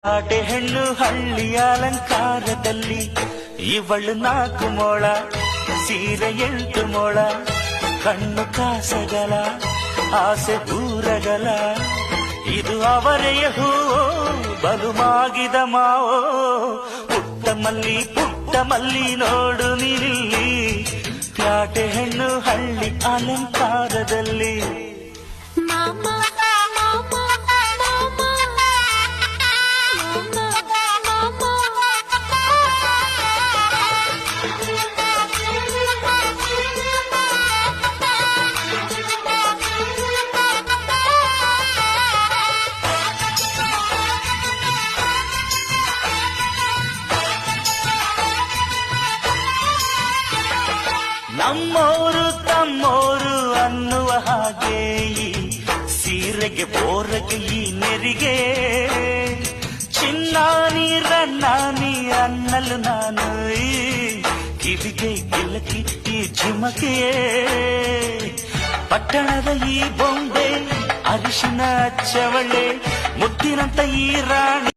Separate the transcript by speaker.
Speaker 1: ಆಟೆ ಹೆಣ್ಣು ಹಳ್ಳಿಯ ಅಲಂಕಾರದಲ್ಲಿ ಇವಳು 4 ಮೊಳ ಸೀರೆ 8 ಮೊಳ ಕಣ್ಣು ಕಾಸಗಲ ಆಸೆ ದೂರಗಲ ಇದು ಅವರೆಯ ಹೂವೋ ಬಲುಮಾಗಿದ ಮಾವೋ ಪುಟ್ಟ ಮಲ್ಲಿ ನೋಡು ನಿಲ್ಲಿ ಆಟೆ ಹೆಣ್ಣು ಹಳ್ಳಿ ಅಲಂಕಾರದಲ್ಲಿ ನಮ್ಮೋರು ತಮ್ಮೋರು ಅನ್ನುವ ಹಾಗೆ ಸೀರೆಗೆ ಬೋರಗೆ ಈ ನೆರಿಗೆ ಚಿನ್ನಾನಿ ರನ್ನಾನಿ ಅನ್ನಲು ನಾನು ಕಿವಿಗೆ ಗಿಲಕಿ ಈ ಝುಮಕೆ ಪಟ್ಟಣದ ಈ ಬೊಂಬೆ ಅರಿಶಿನ ಚವಳೆ ಮುತ್ತಿನಂತ ಈ ರಾಣಿ